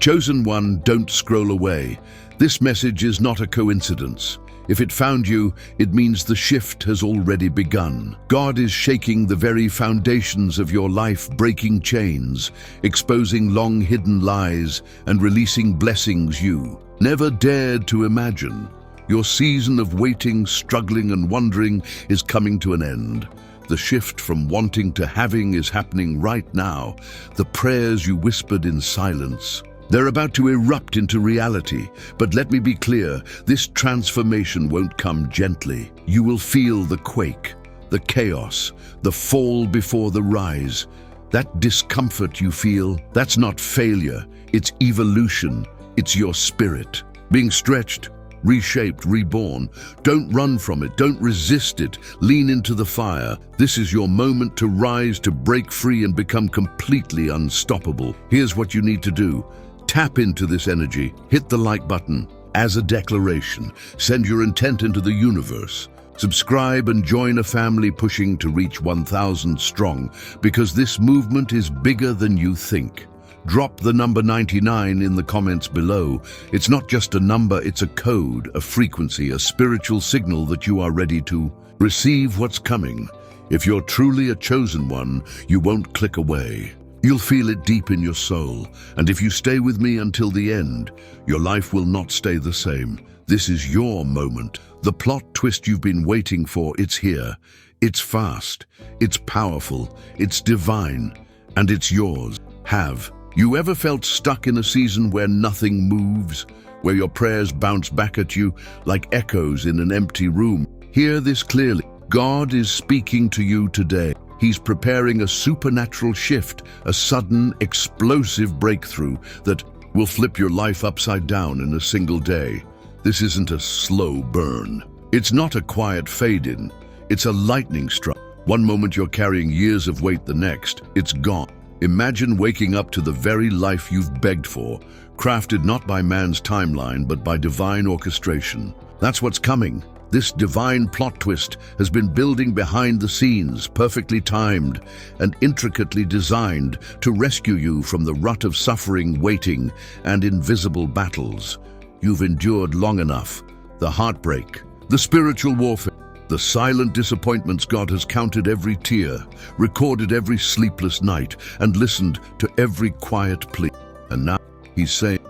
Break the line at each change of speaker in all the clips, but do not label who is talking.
Chosen one, don't scroll away. This message is not a coincidence. If it found you, it means the shift has already begun. God is shaking the very foundations of your life, breaking chains, exposing long-hidden lies, and releasing blessings you never dared to imagine. Your season of waiting, struggling, and wondering is coming to an end. The shift from wanting to having is happening right now. The prayers you whispered in silence, they're about to erupt into reality. But let me be clear, this transformation won't come gently. You will feel the quake, the chaos, the fall before the rise. That discomfort you feel, that's not failure, it's evolution. It's your spirit being stretched, reshaped, reborn. Don't run from it, don't resist it. Lean into the fire. This is your moment to rise, to break free and become completely unstoppable. Here's what you need to do. Tap into this energy, hit the like button. As a declaration, send your intent into the universe. Subscribe and join a family pushing to reach 1,000 strong, because this movement is bigger than you think. Drop the number 99 in the comments below. It's not just a number, it's a code, a frequency, a spiritual signal that you are ready to receive what's coming. If you're truly a chosen one, you won't click away. You'll feel it deep in your soul, and if you stay with me until the end, your life will not stay the same. This is your moment. The plot twist you've been waiting for, it's here. It's fast, it's powerful, it's divine, and it's yours. Have you ever felt stuck in a season where nothing moves, where your prayers bounce back at you like echoes in an empty room? Hear this clearly. God is speaking to you today. He's preparing a supernatural shift, a sudden, explosive breakthrough that will flip your life upside down in a single day. This isn't a slow burn. It's not a quiet fade-in. It's a lightning strike. One moment you're carrying years of weight, the next, it's gone. Imagine waking up to the very life you've begged for, crafted not by man's timeline, but by divine orchestration. That's what's coming. This divine plot twist has been building behind the scenes, perfectly timed and intricately designed to rescue you from the rut of suffering, waiting, and invisible battles. You've endured long enough. The heartbreak, the spiritual warfare, the silent disappointments. God has counted every tear, recorded every sleepless night, and listened to every quiet plea. And now he's saying,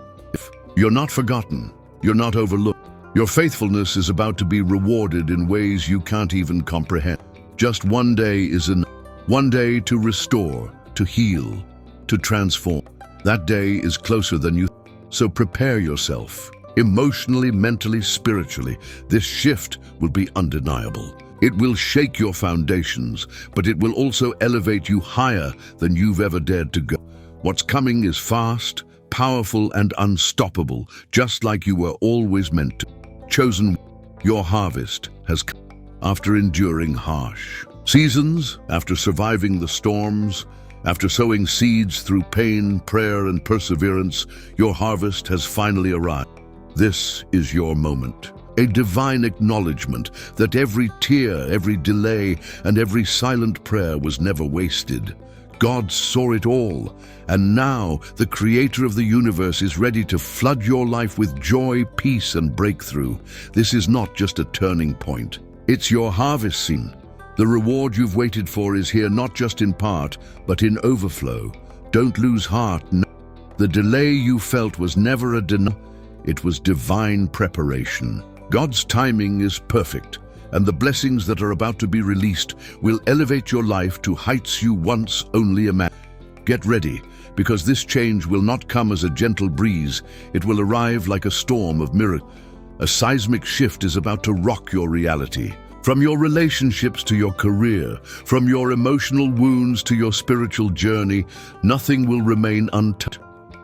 you're not forgotten, you're not overlooked. Your faithfulness is about to be rewarded in ways you can't even comprehend. Just one day is enough. One day to restore, to heal, to transform. That day is closer than you think. So prepare yourself. Emotionally, mentally, spiritually, this shift will be undeniable. It will shake your foundations, but it will also elevate you higher than you've ever dared to go. What's coming is fast, powerful, and unstoppable, just like you were always meant to. Chosen, your harvest has come after enduring harsh seasons, after surviving the storms, after sowing seeds through pain, prayer, and perseverance. Your harvest has finally arrived. This is your moment, a divine acknowledgement that every tear, every delay, and every silent prayer was never wasted. God saw it all, and now the Creator of the universe is ready to flood your life with joy, peace, and breakthrough. This is not just a turning point. It's your harvest scene. The reward you've waited for is here, not just in part, but in overflow. Don't lose heart. No. The delay you felt was never a denial. It was divine preparation. God's timing is perfect, and the blessings that are about to be released will elevate your life to heights you once only imagined. Get ready, because this change will not come as a gentle breeze. It will arrive like a storm of miracles. A seismic shift is about to rock your reality. From your relationships to your career, from your emotional wounds to your spiritual journey, nothing will remain untouched.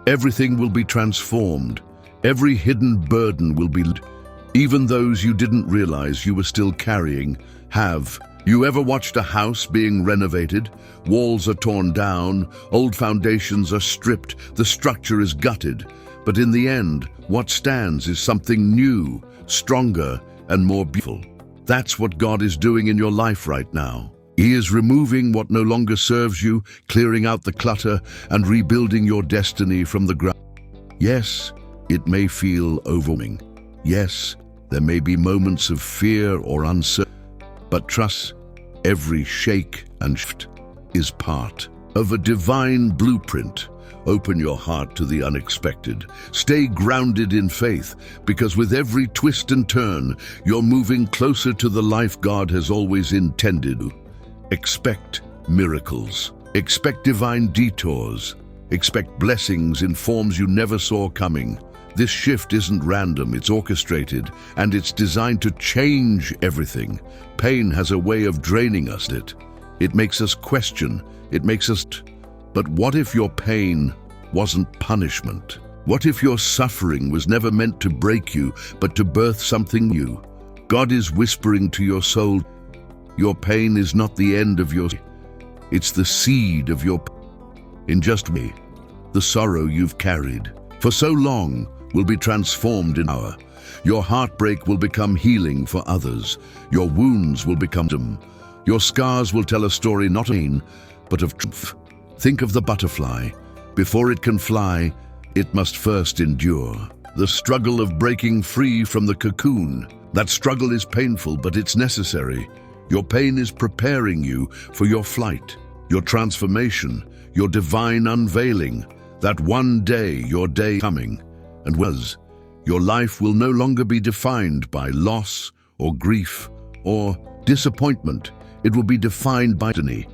Everything will be transformed. Every hidden burden will be lifted. Even those you didn't realize you were still carrying have. You ever watched a house being renovated? Walls are torn down, old foundations are stripped, the structure is gutted. But in the end, what stands is something new, stronger, and more beautiful. That's what God is doing in your life right now. He is removing what no longer serves you, clearing out the clutter, and rebuilding your destiny from the ground. Yes, it may feel overwhelming. Yes, there may be moments of fear or uncertainty, but trust, every shake and shift is part of a divine blueprint. Open your heart to the unexpected. Stay grounded in faith, because with every twist and turn, you're moving closer to the life God has always intended. Expect miracles. Expect divine detours. Expect blessings in forms you never saw coming. This shift isn't random, it's orchestrated, and it's designed to change everything. Pain has a way of draining us. It makes us question. It makes us... But what if your pain wasn't punishment? What if your suffering was never meant to break you, but to birth something new? God is whispering to your soul, your pain is not the end of your... It's the seed of your... In just me, the sorrow you've carried for so long will be transformed in power. Your heartbreak will become healing for others. Your wounds will become them. Your scars will tell a story not of pain, but of truth. Think of the butterfly. Before it can fly, it must first endure the struggle of breaking free from the cocoon. That struggle is painful, but it's necessary. Your pain is preparing you for your flight, your transformation, your divine unveiling. That one day, your day coming, and your life will no longer be defined by loss or grief or disappointment. It will be defined by destiny,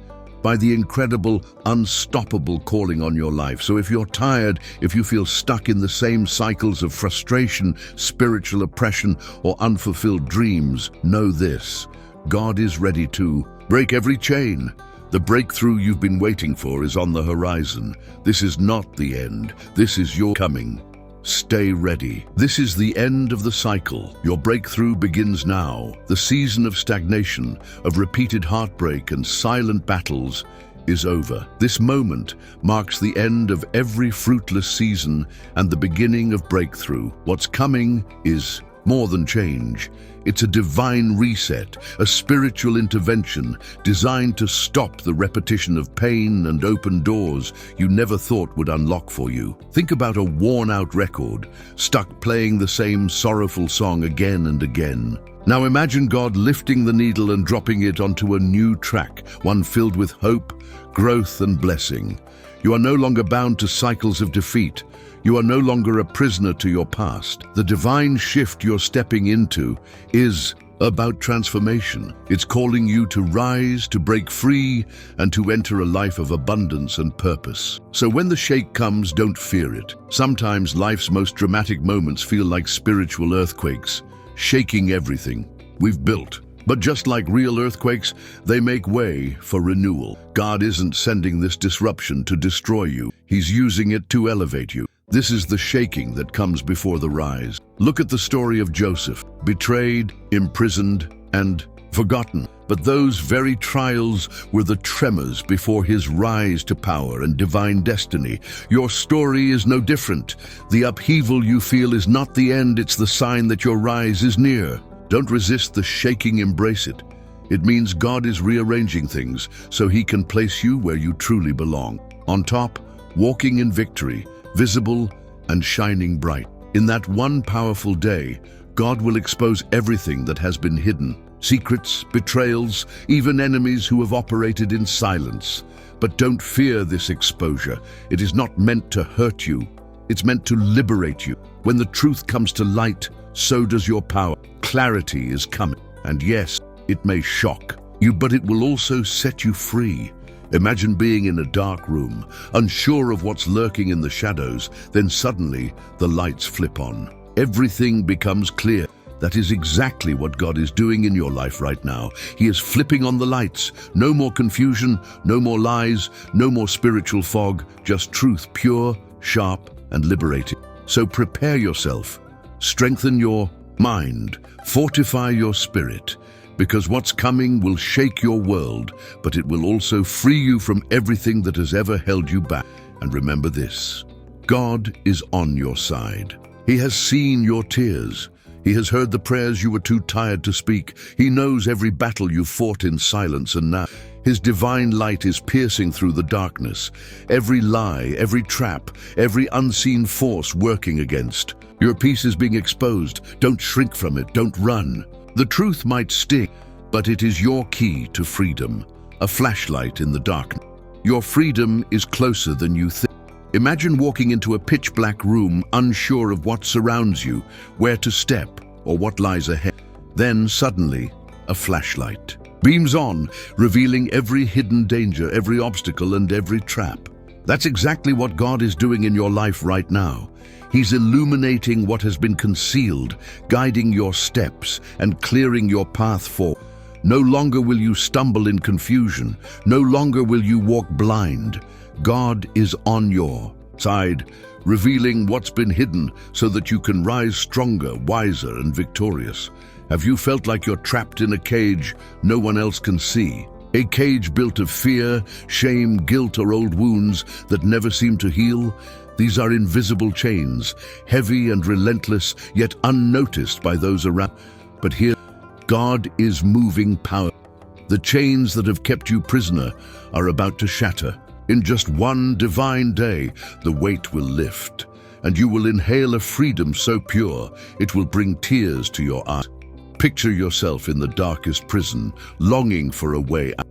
by the incredible, unstoppable calling on your life. So if you're tired, if you feel stuck in the same cycles of frustration, spiritual oppression, or unfulfilled dreams, know this: God is ready to break every chain. The breakthrough you've been waiting for is on the horizon. This is not the end. This is your coming. Stay ready. This is the end of the cycle. Your breakthrough begins now. The season of stagnation, of repeated heartbreak and silent battles is over. This moment marks the end of every fruitless season and the beginning of breakthrough. What's coming is more than change. It's a divine reset, a spiritual intervention designed to stop the repetition of pain and open doors you never thought would unlock for you. Think about a worn-out record, stuck playing the same sorrowful song again and again. Now imagine God lifting the needle and dropping it onto a new track, one filled with hope, growth, and blessing. You are no longer bound to cycles of defeat. You are no longer a prisoner to your past. The divine shift you're stepping into is about transformation. It's calling you to rise, to break free, and to enter a life of abundance and purpose. So when the shake comes, don't fear it. Sometimes life's most dramatic moments feel like spiritual earthquakes, shaking everything we've built. But just like real earthquakes, they make way for renewal. God isn't sending this disruption to destroy you. He's using it to elevate you. This is the shaking that comes before the rise. Look at the story of Joseph, betrayed, imprisoned, and forgotten. But those very trials were the tremors before his rise to power and divine destiny. Your story is no different. The upheaval you feel is not the end, it's the sign that your rise is near. Don't resist the shaking, embrace it. It means God is rearranging things so He can place you where you truly belong. On top, walking in victory, visible and shining bright. In that one powerful day, God will expose everything that has been hidden. Secrets, betrayals, even enemies who have operated in silence. But don't fear this exposure. It is not meant to hurt you. It's meant to liberate you. When the truth comes to light, so does your power. Clarity is coming. And yes, it may shock you, but it will also set you free. Imagine being in a dark room, unsure of what's lurking in the shadows, then suddenly the lights flip on. Everything becomes clear. That is exactly what God is doing in your life right now. He is flipping on the lights. No more confusion, no more lies, no more spiritual fog, just truth, pure, sharp, and liberating. So prepare yourself. Strengthen your mind. Fortify your spirit. Because what's coming will shake your world, but it will also free you from everything that has ever held you back. And remember this: God is on your side. He has seen your tears. He has heard the prayers you were too tired to speak. He knows every battle you fought in silence, and now His divine light is piercing through the darkness. Every lie, every trap, every unseen force working against. Your peace is being exposed. Don't shrink from it. Don't run. The truth might sting, but it is your key to freedom. A flashlight in the darkness. Your freedom is closer than you think. Imagine walking into a pitch-black room, unsure of what surrounds you, where to step, or what lies ahead. Then, suddenly, a flashlight beams on, revealing every hidden danger, every obstacle, and every trap. That's exactly what God is doing in your life right now. He's illuminating what has been concealed, guiding your steps, and clearing your path forward. No longer will you stumble in confusion. No longer will you walk blind. God is on your side, revealing what's been hidden so that you can rise stronger, wiser, and victorious. Have you felt like you're trapped in a cage no one else can see? A cage built of fear, shame, guilt, or old wounds that never seem to heal? These are invisible chains, heavy and relentless, yet unnoticed by those around. But here, God is moving power. The chains that have kept you prisoner are about to shatter. In just one divine day, the weight will lift, and you will inhale a freedom so pure, it will bring tears to your eyes. Picture yourself in the darkest prison, longing for a way out.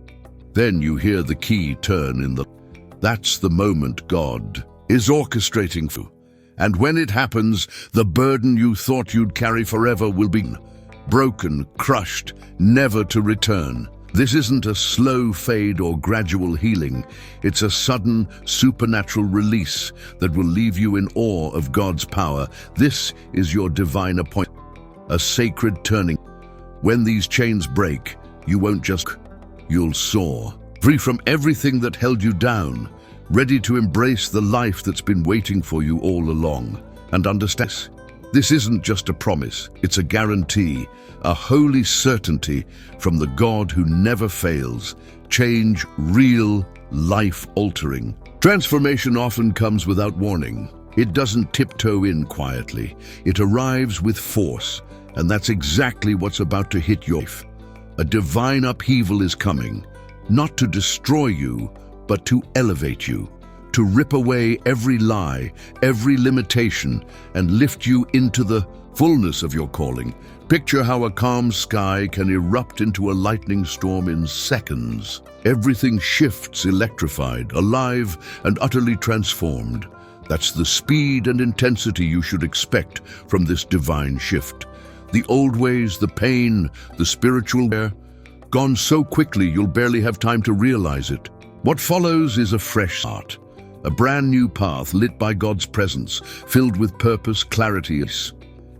Then you hear the key turn in the... That's the moment God is orchestrating for you. And when it happens, the burden you thought you'd carry forever will be broken, crushed, never to return. This isn't a slow fade or gradual healing. It's a sudden, supernatural release that will leave you in awe of God's power. This is your divine appointment, a sacred turning. When these chains break, you won't just... You'll soar, free from everything that held you down, ready to embrace the life that's been waiting for you all along. And understand, this isn't just a promise, it's a guarantee, a holy certainty from the God who never fails. Change, real, life-altering. Transformation often comes without warning. It doesn't tiptoe in quietly. It arrives with force, and that's exactly what's about to hit your life. A divine upheaval is coming, not to destroy you, but to elevate you, to rip away every lie, every limitation, and lift you into the fullness of your calling. Picture how a calm sky can erupt into a lightning storm in seconds. Everything shifts, electrified, alive, and utterly transformed. That's the speed and intensity you should expect from this divine shift. The old ways, the pain, the spiritual wear, gone so quickly you'll barely have time to realize it. What follows is a fresh start, a brand new path lit by God's presence, filled with purpose, clarity.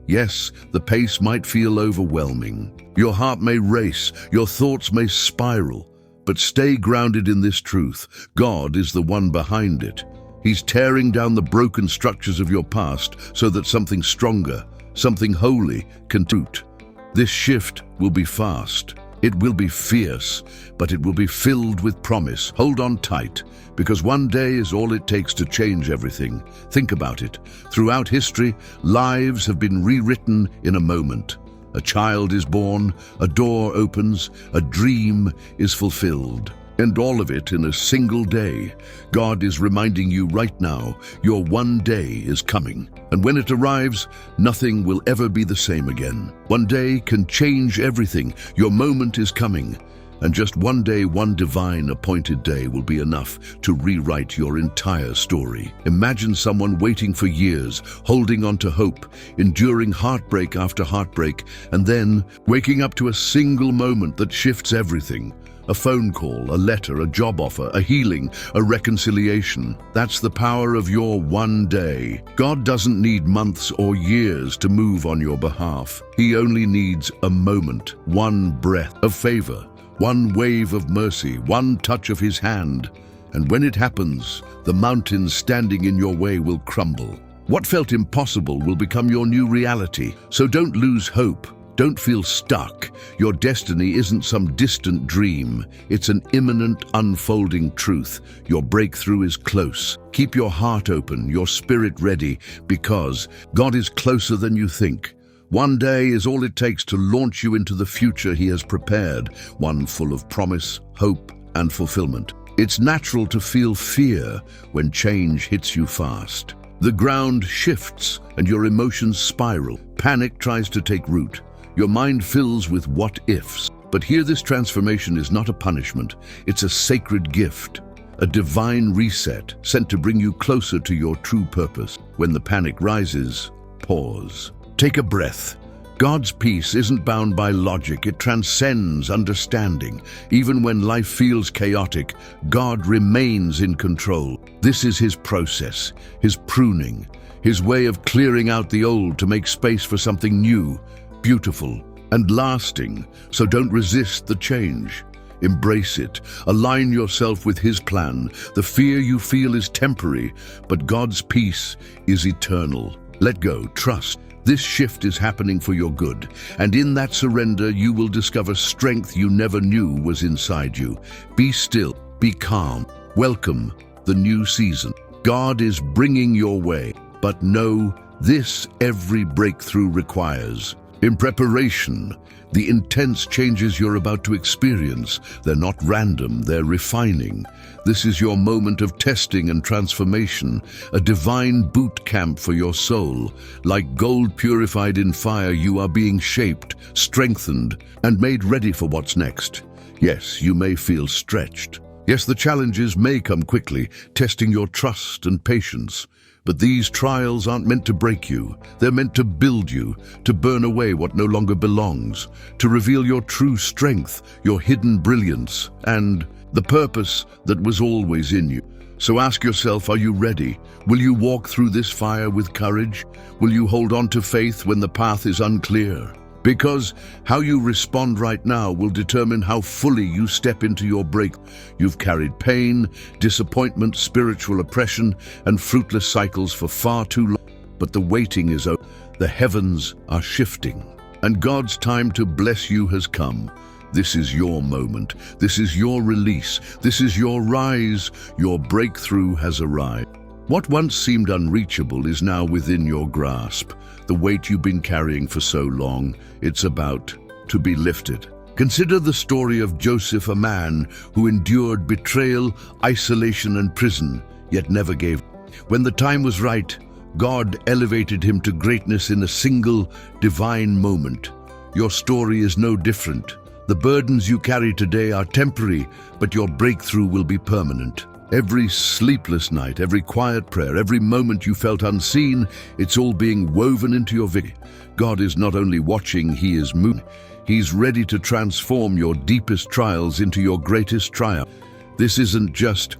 Yes, the pace might feel overwhelming. Your heart may race, your thoughts may spiral, but stay grounded in this truth. God is the one behind it. He's tearing down the broken structures of your past so that something stronger, something holy can root. This shift will be fast. It will be fierce, but it will be filled with promise. Hold on tight, because one day is all it takes to change everything. Think about it. Throughout history, lives have been rewritten in a moment. A child is born, a door opens, a dream is fulfilled. And all of it in a single day. God is reminding you right now, your one day is coming. And when it arrives, nothing will ever be the same again. One day can change everything. Your moment is coming. And just one day, one divine appointed day will be enough to rewrite your entire story. Imagine someone waiting for years, holding on to hope, enduring heartbreak after heartbreak, and then waking up to a single moment that shifts everything. A phone call, a letter, a job offer, a healing, a reconciliation. That's the power of your one day. God doesn't need months or years to move on your behalf. He only needs a moment, one breath of favor, one wave of mercy, one touch of his hand. And when it happens, the mountains standing in your way will crumble. What felt impossible will become your new reality. So don't lose hope. Don't feel stuck. Your destiny isn't some distant dream. It's an imminent, unfolding truth. Your breakthrough is close. Keep your heart open, your spirit ready, because God is closer than you think. One day is all it takes to launch you into the future He has prepared, one full of promise, hope, and fulfillment. It's natural to feel fear when change hits you fast. The ground shifts and your emotions spiral. Panic tries to take root. Your mind fills with what-ifs. But here, this transformation is not a punishment. It's a sacred gift, a divine reset sent to bring you closer to your true purpose. When the panic rises, pause. Take a breath. God's peace isn't bound by logic, it transcends understanding. Even when life feels chaotic, God remains in control. This is His process, His pruning, His way of clearing out the old to make space for something new, beautiful, and lasting. So don't resist the change. Embrace it. Align yourself with His plan. The fear you feel is temporary, but God's peace is eternal. Let go, trust. This shift is happening for your good, and in that surrender you will discover strength you never knew was inside you. Be still, be calm. Welcome the new season. God is bringing your way, but know this: every breakthrough requires. In preparation, the intense changes you're about to experience, they're not random, they're refining. This is your moment of testing and transformation, a divine boot camp for your soul. Like gold purified in fire, you are being shaped, strengthened, and made ready for what's next. Yes, you may feel stretched. Yes, the challenges may come quickly, testing your trust and patience. But these trials aren't meant to break you. They're meant to build you, to burn away what no longer belongs, to reveal your true strength, your hidden brilliance, and the purpose that was always in you. So ask yourself, are you ready? Will you walk through this fire with courage? Will you hold on to faith when the path is unclear? Because how you respond right now will determine how fully you step into your break. You've carried pain, disappointment, spiritual oppression, and fruitless cycles for far too long. But the waiting is over. The heavens are shifting, and God's time to bless you has come. This is your moment. This is your release. This is your rise. Your breakthrough has arrived. What once seemed unreachable is now within your grasp. The weight you've been carrying for so long, it's about to be lifted. Consider the story of Joseph, a man who endured betrayal, isolation, and prison, yet never gave. When the time was right, God elevated him to greatness in a single divine moment. Your story is no different. The burdens you carry today are temporary, but your breakthrough will be permanent. Every sleepless night, every quiet prayer, every moment you felt unseen, it's all being woven into your victory. God is not only watching, He is moving. He's ready to transform your deepest trials into your greatest triumph. This isn't just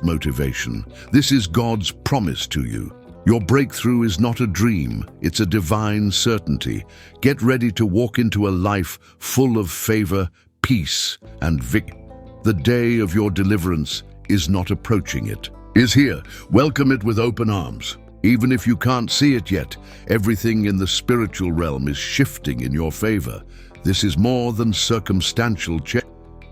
motivation. This is God's promise to you. Your breakthrough is not a dream, it's a divine certainty. Get ready to walk into a life full of favor, peace, and victory. The day of your deliverance is not approaching, it is here. Welcome it with open arms. Even if you can't see it yet, everything in the spiritual realm is shifting in your favor. This is more than circumstantial change.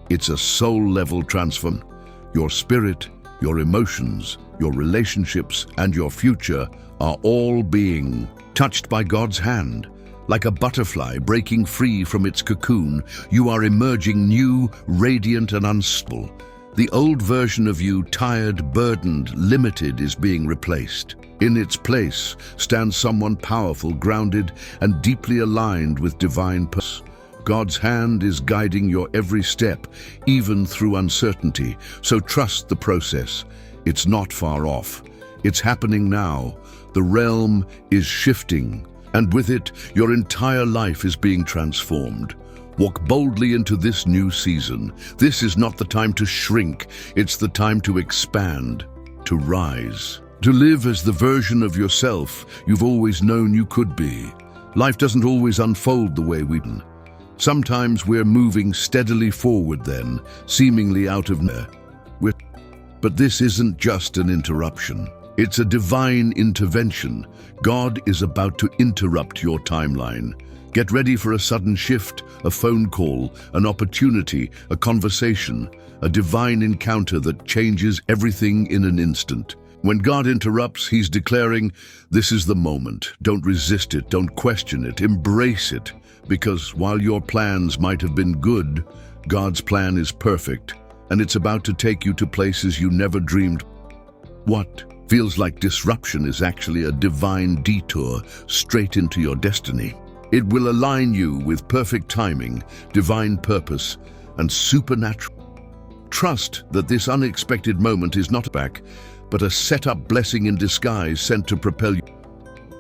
It's a soul-level transformation. Your spirit, your emotions, your relationships, and your future are all being touched by God's hand. Like a butterfly breaking free from its cocoon, you are emerging new, radiant, and unstoppable. The old version of you, tired, burdened, limited, is being replaced. In its place stands someone powerful, grounded, and deeply aligned with divine purpose. God's hand is guiding your every step, even through uncertainty. So trust the process. It's not far off. It's happening now. The realm is shifting, and with it, your entire life is being transformed. Walk boldly into this new season. This is not the time to shrink. It's the time to expand, to rise, to live as the version of yourself you've always known you could be. Life doesn't always unfold the way we do. Sometimes we're moving steadily forward then, seemingly out of nowhere. But this isn't just an interruption. It's a divine intervention. God is about to interrupt your timeline. Get ready for a sudden shift, a phone call, an opportunity, a conversation, a divine encounter that changes everything in an instant. When God interrupts, He's declaring, this is the moment. Don't resist it, don't question it, embrace it. Because while your plans might have been good, God's plan is perfect, and it's about to take you to places you never dreamed. What feels like disruption is actually a divine detour straight into your destiny. It will align you with perfect timing, divine purpose, and supernatural. Trust that this unexpected moment is not back, but a set-up blessing in disguise sent to propel you.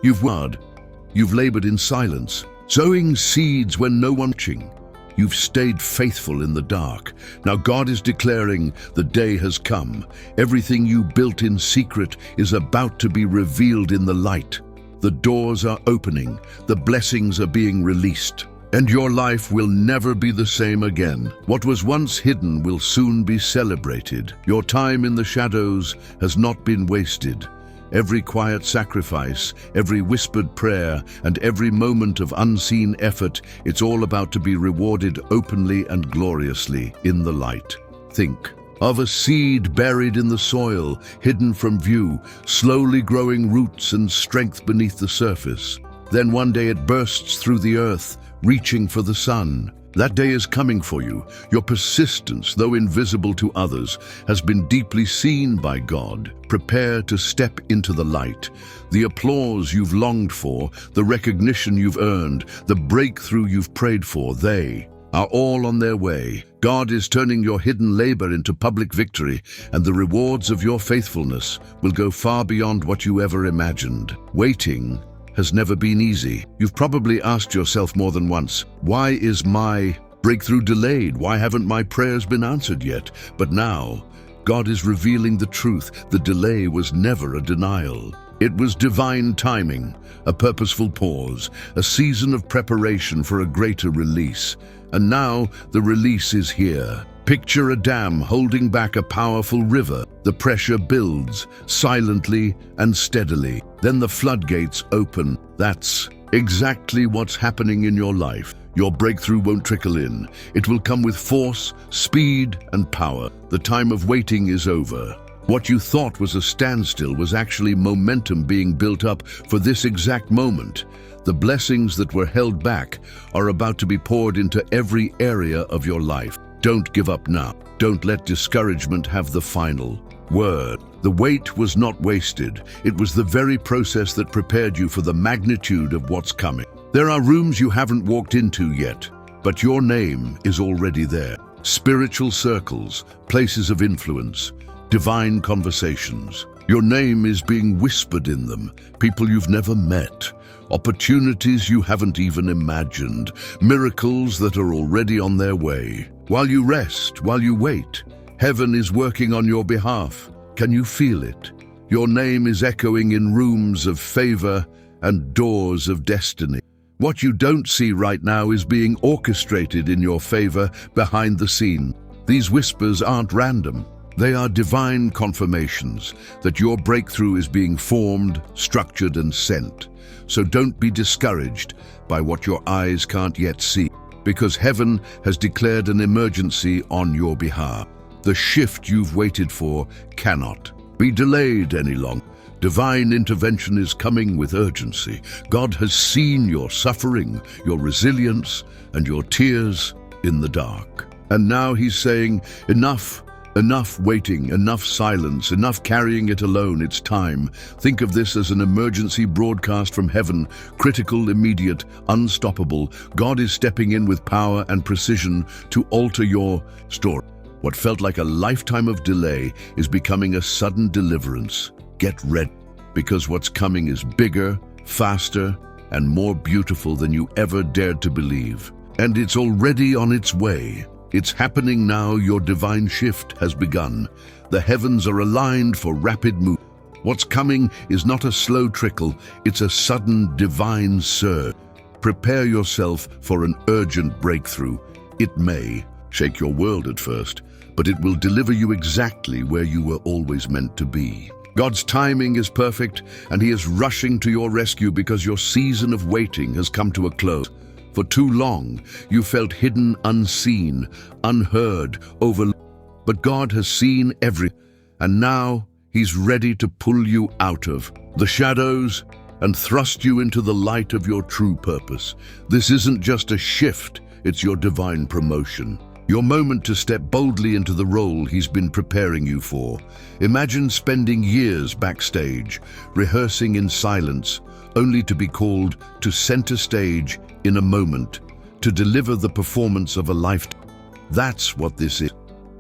You've labored in silence, sowing seeds when no one watching. You've stayed faithful in the dark. Now God is declaring the day has come. Everything you built in secret is about to be revealed in the light. The doors are opening, the blessings are being released, and your life will never be the same again. What was once hidden will soon be celebrated. Your time in the shadows has not been wasted. Every quiet sacrifice, every whispered prayer, and every moment of unseen effort, it's all about to be rewarded openly and gloriously in the light. Think of a seed buried in the soil, hidden from view, slowly growing roots and strength beneath the surface. Then one day it bursts through the earth, reaching for the sun. That day is coming for you. Your persistence, though invisible to others, has been deeply seen by God. Prepare to step into the light. The applause you've longed for, the recognition you've earned, the breakthrough you've prayed for, they are all on their way. God is turning your hidden labor into public victory, and the rewards of your faithfulness will go far beyond what you ever imagined. Waiting has never been easy. You've probably asked yourself more than once, why is my breakthrough delayed? Why haven't my prayers been answered yet? But now, God is revealing the truth. The delay was never a denial. It was divine timing, a purposeful pause, a season of preparation for a greater release. And now, the release is here. Picture a dam holding back a powerful river. The pressure builds, silently and steadily. Then the floodgates open. That's exactly what's happening in your life. Your breakthrough won't trickle in. It will come with force, speed, and power. The time of waiting is over. What you thought was a standstill was actually momentum being built up for this exact moment. The blessings that were held back are about to be poured into every area of your life. Don't give up now. Don't let discouragement have the final word. The wait was not wasted. It was the very process that prepared you for the magnitude of what's coming. There are rooms you haven't walked into yet, but your name is already there. Spiritual circles, places of influence, divine conversations. Your name is being whispered in them. People you've never met. Opportunities you haven't even imagined. Miracles that are already on their way. While you rest, while you wait, heaven is working on your behalf. Can you feel it? Your name is echoing in rooms of favor and doors of destiny. What you don't see right now is being orchestrated in your favor behind the scene. These whispers aren't random. They are divine confirmations that your breakthrough is being formed, structured, and sent. So don't be discouraged by what your eyes can't yet see, because heaven has declared an emergency on your behalf. The shift you've waited for cannot be delayed any longer. Divine intervention is coming with urgency. God has seen your suffering, your resilience, and your tears in the dark. And now He's saying, enough. Enough waiting, enough silence, enough carrying it alone. It's time. Think of this as an emergency broadcast from heaven, critical, immediate, unstoppable. God is stepping in with power and precision to alter your story. What felt like a lifetime of delay is becoming a sudden deliverance. Get ready, because what's coming is bigger, faster, and more beautiful than you ever dared to believe. And it's already on its way. It's happening now. Your divine shift has begun. The heavens are aligned for rapid move. What's coming is not a slow trickle, it's a sudden divine surge. Prepare yourself for an urgent breakthrough. It may shake your world at first, but it will deliver you exactly where you were always meant to be. God's timing is perfect, and He is rushing to your rescue because your season of waiting has come to a close. For too long, you felt hidden, unseen, unheard, overlooked. But God has seen everything, and now He's ready to pull you out of the shadows and thrust you into the light of your true purpose. This isn't just a shift, it's your divine promotion. Your moment to step boldly into the role he's been preparing you for. Imagine spending years backstage, rehearsing in silence, only to be called to center stage in a moment, to deliver the performance of a lifetime. That's what this is.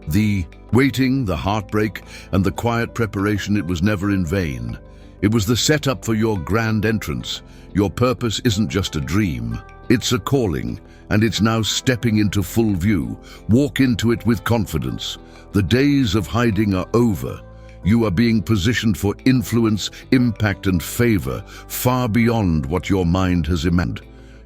The waiting, the heartbreak, and the quiet preparation, it was never in vain. It was the setup for your grand entrance. Your purpose isn't just a dream. It's a calling, and it's now stepping into full view. Walk into it with confidence. The days of hiding are over. You are being positioned for influence, impact, and favor, far beyond what your mind has imagined.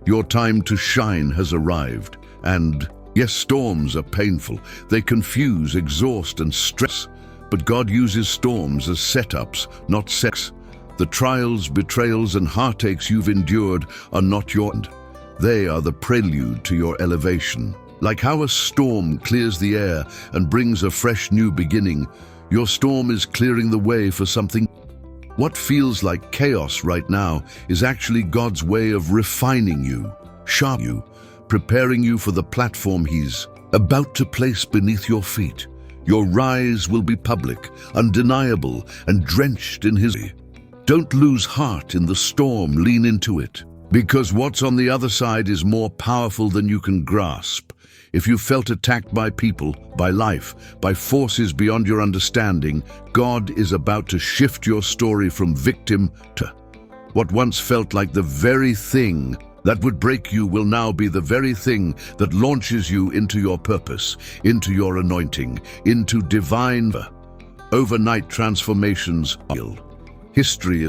Your time to shine has arrived, and yes, storms are painful. They confuse, exhaust, and stress. But God uses storms as setups, not sets. The trials, betrayals, and heartaches you've endured are not your end. They are the prelude to your elevation. Like how a storm clears the air and brings a fresh new beginning, your storm is clearing the way for something. What feels like chaos right now is actually God's way of refining you, sharpening you, preparing you for the platform He's about to place beneath your feet. Your rise will be public, undeniable, and drenched in His. Don't lose heart in the storm, lean into it. Because what's on the other side is more powerful than you can grasp. If you felt attacked by people, by life, by forces beyond your understanding, God is about to shift your story from victim to what once felt like the very thing that would break you will now be the very thing that launches you into your purpose, into your anointing, into divine overnight transformations. History.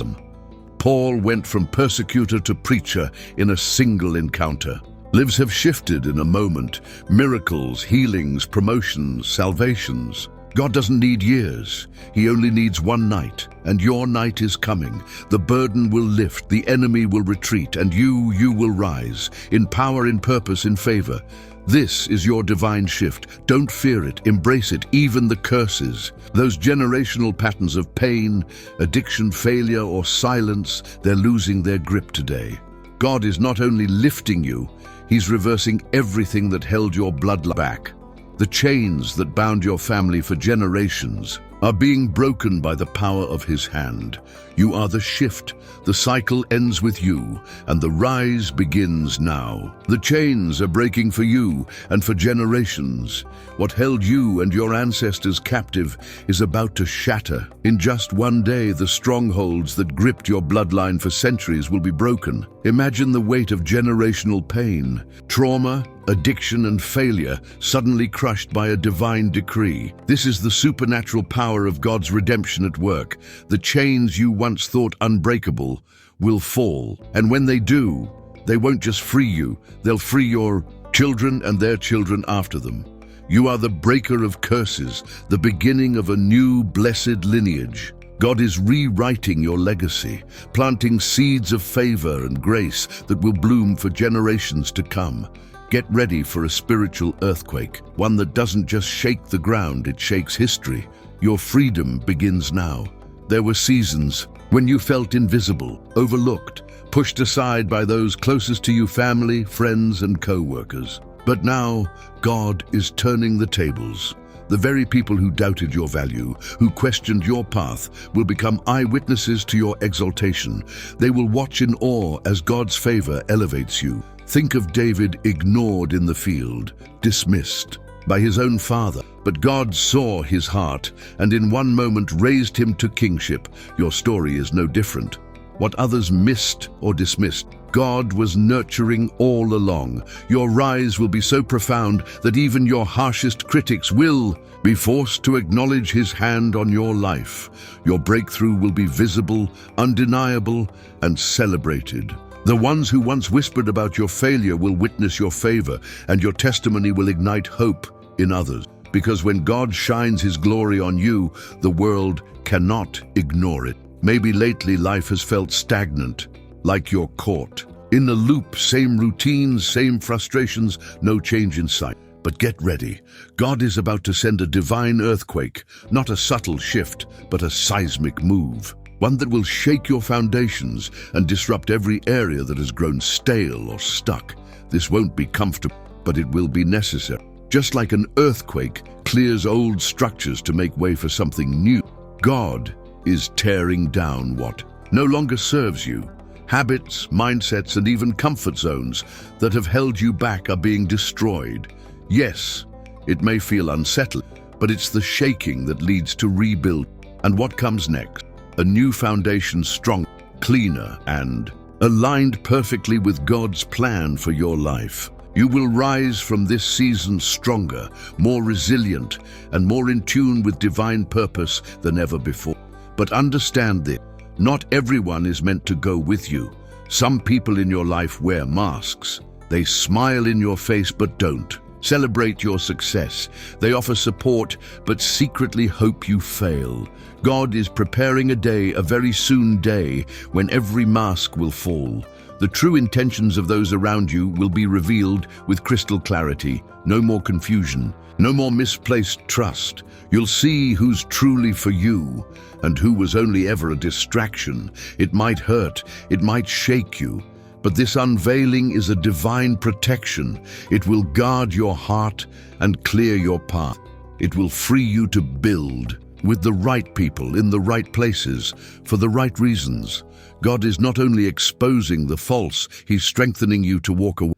Paul went from persecutor to preacher in a single encounter. Lives have shifted in a moment. Miracles, healings, promotions, salvations. God doesn't need years. He only needs one night, and your night is coming. The burden will lift, the enemy will retreat, and you will rise, in power, in purpose, in favor. This is your divine shift. Don't fear it, embrace it, even the curses. Those generational patterns of pain, addiction, failure, or silence, they're losing their grip today. God is not only lifting you, He's reversing everything that held your bloodline back. The chains that bound your family for generations are being broken by the power of His hand. You are the shift. The cycle ends with you, and the rise begins now. The chains are breaking for you and for generations. What held you and your ancestors captive is about to shatter. In just one day, the strongholds that gripped your bloodline for centuries will be broken. Imagine the weight of generational pain, trauma, addiction, and failure suddenly crushed by a divine decree. This is the supernatural power of God's redemption at work. The chains you once thought unbreakable will fall, and when they do, they won't just free you, they'll free your children and their children after them. You are the breaker of curses, the beginning of a new blessed lineage. God is rewriting your legacy, planting seeds of favor and grace that will bloom for generations to come. Get ready for a spiritual earthquake, one that doesn't just shake the ground, it shakes history. Your freedom begins now. There were seasons when you felt invisible, overlooked, pushed aside by those closest to you, family, friends, and co-workers. But now, God is turning the tables. The very people who doubted your value, who questioned your path, will become eyewitnesses to your exaltation. They will watch in awe as God's favor elevates you. Think of David, ignored in the field, dismissed by his own father. But God saw his heart and in one moment raised him to kingship. Your story is no different. What others missed or dismissed, God was nurturing all along. Your rise will be so profound that even your harshest critics will be forced to acknowledge His hand on your life. Your breakthrough will be visible, undeniable, and celebrated. The ones who once whispered about your failure will witness your favor, and your testimony will ignite hope in others. Because when God shines His glory on you, the world cannot ignore it. Maybe lately life has felt stagnant, like you're caught in a loop, same routines, same frustrations, no change in sight. But get ready. God is about to send a divine earthquake, not a subtle shift, but a seismic move. One that will shake your foundations and disrupt every area that has grown stale or stuck. This won't be comfortable, but it will be necessary. Just like an earthquake clears old structures to make way for something new, God is tearing down what no longer serves you. Habits, mindsets, and even comfort zones that have held you back are being destroyed. Yes, it may feel unsettling, but it's the shaking that leads to rebuild. And what comes next? A new foundation, strong, cleaner, and aligned perfectly with God's plan for your life. You will rise from this season stronger, more resilient, and more in tune with divine purpose than ever before. But understand this. Not everyone is meant to go with you. Some people in your life wear masks. They smile in your face but don't celebrate your success. They offer support but secretly hope you fail. God is preparing a day, a very soon day, when every mask will fall. The true intentions of those around you will be revealed with crystal clarity. No more confusion, no more misplaced trust. You'll see who's truly for you and who was only ever a distraction. It might hurt, it might shake you, but this unveiling is a divine protection. It will guard your heart and clear your path. It will free you to build with the right people in the right places for the right reasons. God is not only exposing the false, He's strengthening you to walk away.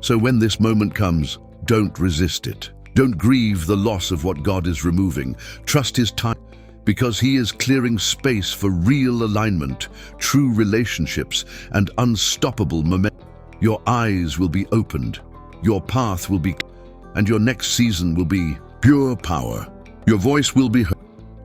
So when this moment comes, don't resist it. Don't grieve the loss of what God is removing. Trust His time, because He is clearing space for real alignment, true relationships, and unstoppable momentum. Your eyes will be opened, your path will be, and your next season will be pure power. Your voice will be heard.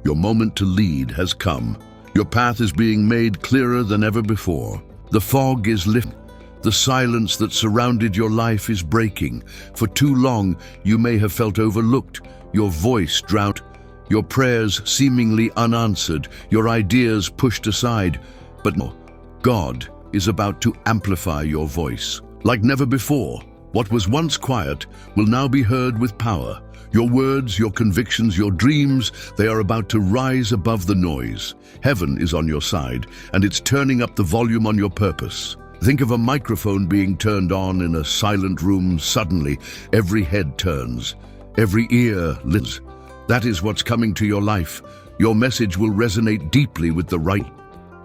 Your moment to lead has come. Your path is being made clearer than ever before. The fog is lifting. The silence that surrounded your life is breaking. For too long, you may have felt overlooked, your voice drowned, your prayers seemingly unanswered, your ideas pushed aside. But no, God is about to amplify your voice. Like never before, what was once quiet will now be heard with power. Your words, your convictions, your dreams, they are about to rise above the noise. Heaven is on your side, and it's turning up the volume on your purpose. Think of a microphone being turned on in a silent room. Suddenly, every head turns, every ear listens. That is what's coming to your life. Your message will resonate deeply with the right.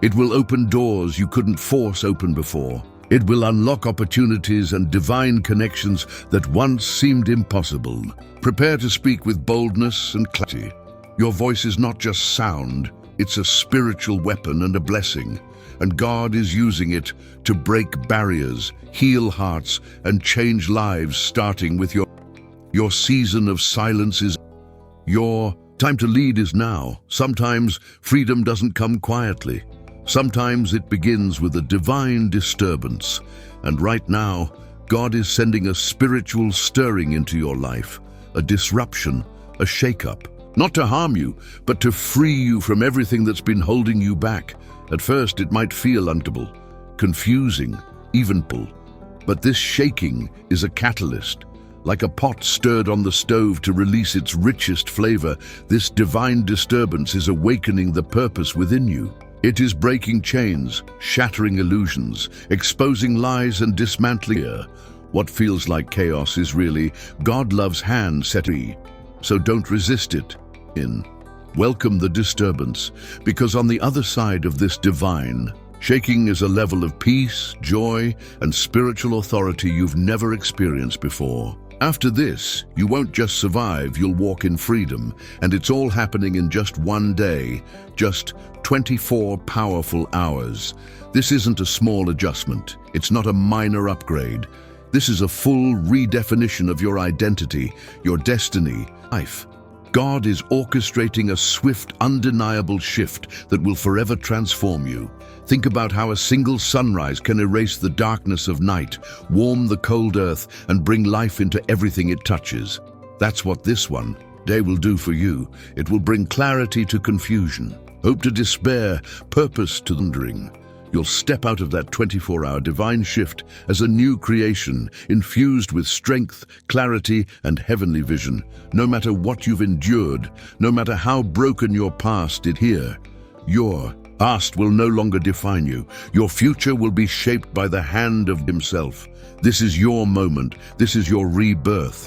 It will open doors you couldn't force open before. It will unlock opportunities and divine connections that once seemed impossible. Prepare to speak with boldness and clarity. Your voice is not just sound, it's a spiritual weapon and a blessing. And God is using it to break barriers, heal hearts, and change lives, starting with your season of silence is your time to lead is now. Sometimes freedom doesn't come quietly. Sometimes it begins with a divine disturbance. And right now, God is sending a spiritual stirring into your life, a disruption, a shake-up. Not to harm you, but to free you from everything that's been holding you back. At first, it might feel uncomfortable, confusing, even pull. But this shaking is a catalyst. Like a pot stirred on the stove to release its richest flavor, this divine disturbance is awakening the purpose within you. It is breaking chains, shattering illusions, exposing lies and dismantling fear. What feels like chaos is really God loves hand set free. So don't resist it. Welcome the disturbance, because on the other side of this divine shaking is a level of peace, joy, and spiritual authority you've never experienced before. After this, you won't just survive, you'll walk in freedom, and it's all happening in just one day, just 24 powerful hours. This isn't a small adjustment. It's not a minor upgrade. This is a full redefinition of your identity, your destiny, life. God is orchestrating a swift, undeniable shift that will forever transform you. Think about how a single sunrise can erase the darkness of night, warm the cold earth, and bring life into everything it touches. That's what this one day will do for you. It will bring clarity to confusion, hope to despair, purpose to wandering. You'll step out of that 24-hour divine shift as a new creation, infused with strength, clarity, and heavenly vision. No matter what you've endured, no matter how broken your past is here, your past will no longer define you. Your future will be shaped by the hand of Himself. This is your moment. This is your rebirth.